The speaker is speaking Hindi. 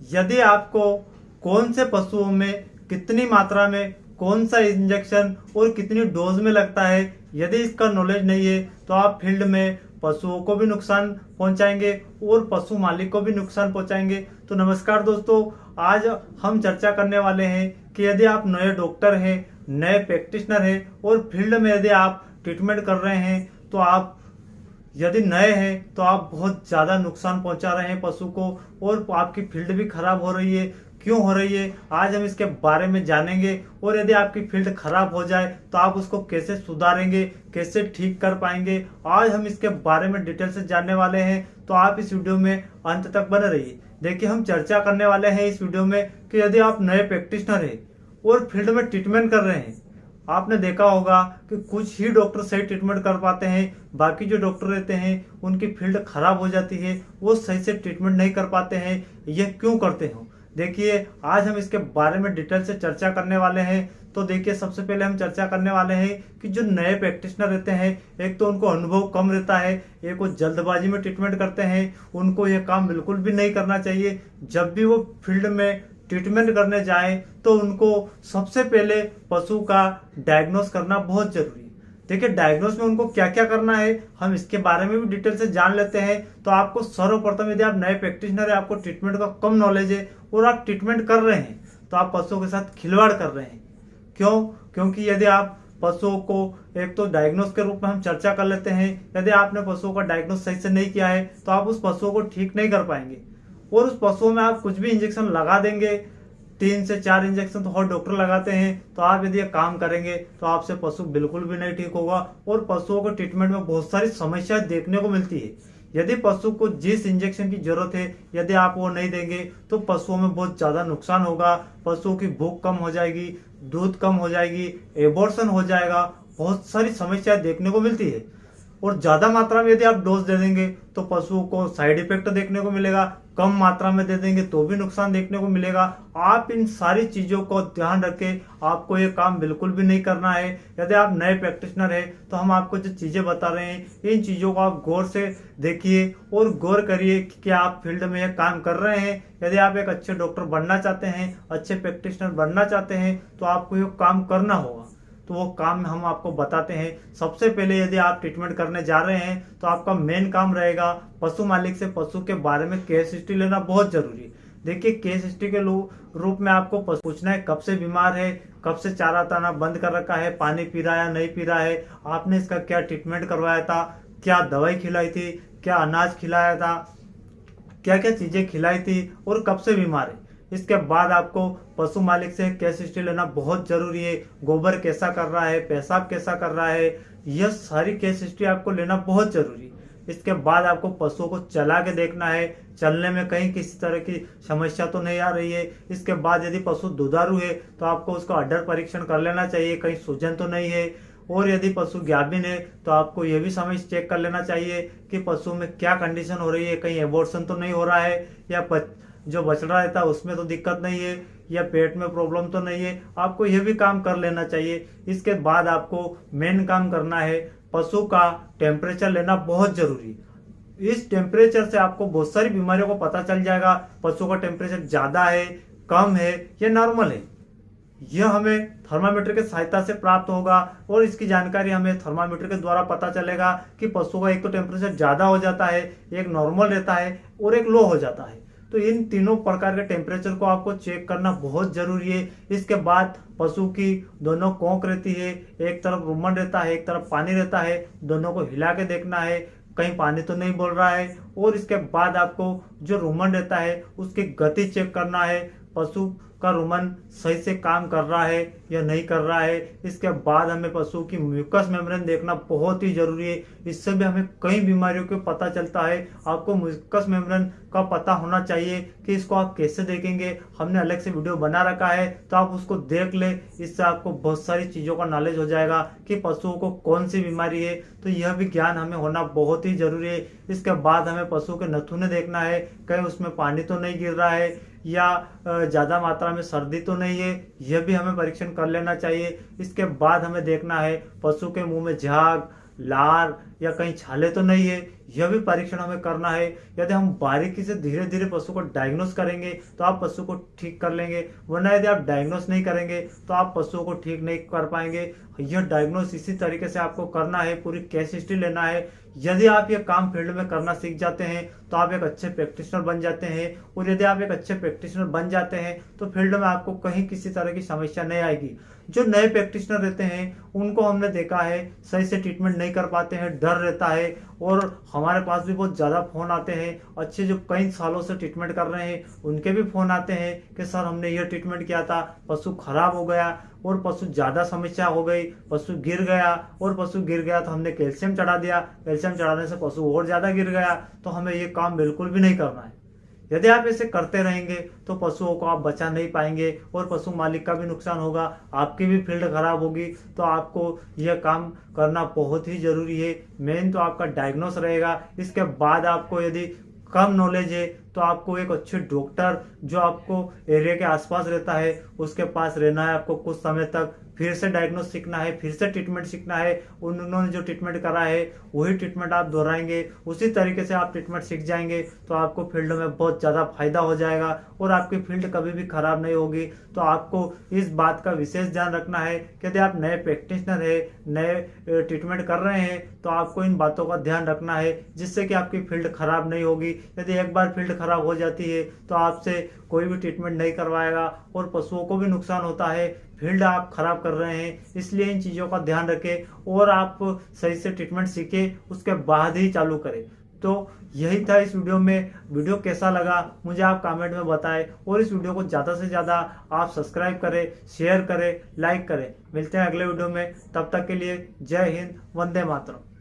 यदि आपको कौन से पशुओं में कितनी मात्रा में कौन सा इंजेक्शन और कितनी डोज में लगता है, यदि इसका नॉलेज नहीं है तो आप फील्ड में पशुओं को भी नुकसान पहुंचाएंगे और पशु मालिक को भी नुकसान पहुंचाएंगे। तो नमस्कार दोस्तों, आज हम चर्चा करने वाले हैं कि यदि आप नए डॉक्टर हैं, नए प्रैक्टिशनर हैं और फील्ड में यदि आप ट्रीटमेंट कर रहे हैं तो आप यदि नए हैं तो आप बहुत ज़्यादा नुकसान पहुंचा रहे हैं पशु को और आपकी फील्ड भी खराब हो रही है। क्यों हो रही है, आज हम इसके बारे में जानेंगे। और यदि आपकी फील्ड खराब हो जाए तो आप उसको कैसे सुधारेंगे, कैसे ठीक कर पाएंगे, आज हम इसके बारे में डिटेल से जानने वाले हैं। तो आप इस वीडियो में अंत तक बने रहिए। देखिए, हम चर्चा करने वाले हैं इस वीडियो में कि यदि आप नए प्रैक्टिशनर हैं और फील्ड में ट्रीटमेंट कर रहे हैं, आपने देखा होगा कि कुछ ही डॉक्टर सही ट्रीटमेंट कर पाते हैं, बाकी जो डॉक्टर रहते हैं उनकी फील्ड खराब हो जाती है, वो सही से ट्रीटमेंट नहीं कर पाते हैं। यह क्यों करते हो, देखिए आज हम इसके बारे में डिटेल से चर्चा करने वाले हैं। तो देखिए, सबसे पहले हम चर्चा करने वाले हैं कि जो नए प्रैक्टिशनर रहते हैं, एक तो उनको अनुभव कम रहता है, एक वो जल्दबाजी में ट्रीटमेंट करते हैं, उनको यह काम बिल्कुल भी नहीं करना चाहिए। जब भी वो फील्ड में ट्रीटमेंट करने जाएं तो उनको सबसे पहले पशु का डायग्नोस करना बहुत जरूरी है। देखिए, डायग्नोस में उनको क्या क्या करना है हम इसके बारे में भी डिटेल से जान लेते हैं। तो आपको सर्वप्रथम, यदि आप नए प्रैक्टिशनर है, आपको ट्रीटमेंट का कम नॉलेज है और आप ट्रीटमेंट कर रहे हैं तो आप पशुओं के साथ खिलवाड़ कर रहे हैं। क्यों? क्योंकि यदि आप पशुओं को एक तो डायग्नोस के रूप में हम चर्चा कर लेते हैं, यदि आपने पशुओं का डायग्नोस सही से नहीं किया है तो आप उस पशुओं को ठीक नहीं कर पाएंगे और उस पशुओं में आप कुछ भी इंजेक्शन लगा देंगे। 3 से 4 इंजेक्शन तो हर डॉक्टर लगाते हैं। तो आप यदि ये काम करेंगे तो आपसे पशु बिल्कुल भी नहीं ठीक होगा और पशुओं को ट्रीटमेंट में बहुत सारी समस्याएं देखने को मिलती है। यदि पशु को जिस इंजेक्शन की जरूरत है यदि आप वो नहीं देंगे तो पशुओं में बहुत ज्यादा नुकसान होगा। पशुओं की भूख कम हो जाएगी, दूध कम हो जाएगी, एबॉर्शन हो जाएगा, बहुत सारी समस्याएं देखने को मिलती है। और ज्यादा मात्रा में यदि आप डोज दे देंगे तो पशुओं को साइड इफेक्ट देखने को मिलेगा, कम मात्रा में दे देंगे तो भी नुकसान देखने को मिलेगा। आप इन सारी चीजों को ध्यान रखें, आपको ये काम बिल्कुल भी नहीं करना है। यदि आप नए प्रैक्टिशनर हैं तो हम आपको जो चीजें बता रहे हैं इन चीजों को आप गौर से देखिए और गौर करिए कि क्या आप फील्ड में यह काम कर रहे हैं। यदि आप एक अच्छे डॉक्टर बनना चाहते हैं, अच्छे प्रैक्टिशनर बनना चाहते हैं तो आपको ये काम करना होगा। तो वो काम हम आपको बताते हैं। सबसे पहले यदि आप ट्रीटमेंट करने जा रहे हैं तो आपका मेन काम रहेगा पशु मालिक से पशु के बारे में केस हिस्ट्री लेना बहुत जरूरी है। देखिए, केस हिस्ट्री के रूप में आपको पूछना है कब से बीमार है, कब से चारा ताना बंद कर रखा है, पानी पी रहा है या नहीं पी रहा है, आपने इसका क्या ट्रीटमेंट करवाया था, क्या दवाई खिलाई थी, क्या अनाज खिलाया था, क्या क्या चीजें खिलाई थी और कब से बीमार है। इसके बाद आपको पशु मालिक से केस हिस्ट्री लेना बहुत जरूरी है। गोबर कैसा कर रहा है, पेशाब कैसा कर रहा है, यह सारी केस हिस्ट्री आपको लेना बहुत जरूरी है। इसके बाद आपको पशुओं को चला के देखना है, चलने में कहीं किसी तरह की समस्या तो नहीं आ रही है। इसके बाद यदि पशु दुधारू है तो आपको उसका अडर परीक्षण कर लेना चाहिए, कहीं सूजन तो नहीं है। और यदि पशु गाभिन है तो आपको यह भी समय चेक कर लेना चाहिए कि पशु में क्या कंडीशन हो रही है, कहीं एबॉर्शन तो नहीं हो रहा है या जो बछड़ा रहता है उसमें तो दिक्कत नहीं है या पेट में प्रॉब्लम तो नहीं है। आपको यह भी काम कर लेना चाहिए। इसके बाद आपको मेन काम करना है, पशु का टेम्परेचर लेना बहुत जरूरी है। इस टेम्परेचर से आपको बहुत सारी बीमारियों को पता चल जाएगा। पशु का टेम्परेचर ज्यादा है, कम है या नॉर्मल है, यह हमें थर्मामीटर की सहायता से प्राप्त होगा और इसकी जानकारी हमें थर्मामीटर के द्वारा पता चलेगा कि पशु का एक तो टेम्परेचर ज्यादा हो जाता है, एक नॉर्मल रहता है और एक लो हो जाता है। तो इन तीनों प्रकार के टेम्परेचर को आपको चेक करना बहुत जरूरी है। इसके बाद पशु की दोनों कोंक रहती है, एक तरफ रुमन रहता है, एक तरफ पानी रहता है, दोनों को हिला के देखना है कहीं पानी तो नहीं बोल रहा है। और इसके बाद आपको जो रुमन रहता है उसकी गति चेक करना है, पशु का रुमन सही से काम कर रहा है या नहीं कर रहा है। इसके बाद हमें पशु की म्यूकस मेम्ब्रेन देखना बहुत ही जरूरी है। इससे भी हमें कई बीमारियों के पता चलता है। आपको म्यूकस मेम्ब्रेन का पता होना चाहिए कि इसको आप कैसे देखेंगे, हमने अलग से वीडियो बना रखा है तो आप उसको देख ले। इससे आपको बहुत सारी चीजों का नॉलेज हो जाएगा कि पशुओं को कौन सी बीमारी है। तो यह भी ज्ञान हमें होना बहुत ही जरूरी है। इसके बाद हमें पशु के नथुने देखना है, कहीं उसमें पानी तो नहीं गिर रहा है या ज्यादा मात्रा में सर्दी तो नहीं है, यह भी हमें परीक्षण कर लेना चाहिए। इसके बाद हमें देखना है पशु के मुंह में झाग, लार या कहीं छाले तो नहीं है, यह भी परीक्षण हमें करना है। यदि हम बारीकी से धीरे धीरे पशु को डायग्नोस करेंगे तो आप पशु को ठीक कर लेंगे, वरना यदि आप डायग्नोस नहीं करेंगे तो आप पशुओं को ठीक नहीं कर पाएंगे। यह डायग्नोस इसी तरीके से आपको करना है, पूरी केस हिस्ट्री लेना है। यदि आप ये काम फील्ड में करना सीख जाते हैं तो आप एक अच्छे प्रैक्टिशनर बन जाते हैं, और यदि आप एक अच्छे प्रैक्टिशनर बन जाते हैं तो फील्ड में आपको कहीं किसी तरह की समस्या नहीं आएगी। जो नए प्रैक्टिशनर रहते हैं उनको हमने देखा है सही से ट्रीटमेंट नहीं कर पाते हैं, डर रहता है, और हमारे पास भी बहुत ज़्यादा फ़ोन आते हैं, अच्छे जो कई सालों से ट्रीटमेंट कर रहे हैं उनके भी फ़ोन आते हैं कि सर हमने ये ट्रीटमेंट किया था, पशु खराब हो गया और पशु ज़्यादा समस्या हो गई, पशु गिर गया, और पशु गिर गया तो हमने कैल्शियम चढ़ा दिया, कैल्शियम चढ़ाने से पशु और ज़्यादा गिर गया। तो हमें ये काम बिल्कुल भी नहीं करना है। यदि आप ऐसे करते रहेंगे तो पशुओं को आप बचा नहीं पाएंगे और पशु मालिक का भी नुकसान होगा, आपकी भी फील्ड खराब होगी। तो आपको यह काम करना बहुत ही जरूरी है। मेन तो आपका डायग्नोस रहेगा, इसके बाद आपको यदि कम नॉलेज है तो आपको एक अच्छे डॉक्टर जो आपको एरिया के आसपास रहता है उसके पास रहना है, आपको कुछ समय तक फिर से डायग्नोस सीखना है, फिर से ट्रीटमेंट सीखना है। उन्होंने जो ट्रीटमेंट करा है वही ट्रीटमेंट आप दोहराएंगे, उसी तरीके से आप ट्रीटमेंट सीख जाएंगे तो आपको फील्ड में बहुत ज़्यादा फायदा हो जाएगा और आपकी फील्ड कभी भी खराब नहीं होगी। तो आपको इस बात का विशेष ध्यान रखना है कि यदि आप नए प्रैक्टिशनर है, नए ट्रीटमेंट कर रहे हैं तो आपको इन बातों का ध्यान रखना है जिससे कि आपकी फील्ड खराब नहीं होगी। यदि एक बार फील्ड खराब हो जाती है तो आपसे कोई भी ट्रीटमेंट नहीं करवाएगा और पशुओं को भी नुकसान होता है, फील्ड आप खराब कर रहे हैं। इसलिए इन चीज़ों का ध्यान रखें और आप सही से ट्रीटमेंट सीखें, उसके बाद ही चालू करें। तो यही था इस वीडियो में। वीडियो कैसा लगा मुझे आप कमेंट में बताएं, और इस वीडियो को ज़्यादा से ज़्यादा आप सब्सक्राइब करें, शेयर करें, लाइक करें। मिलते हैं अगले वीडियो में, तब तक के लिए जय हिंद, वंदे मातरम।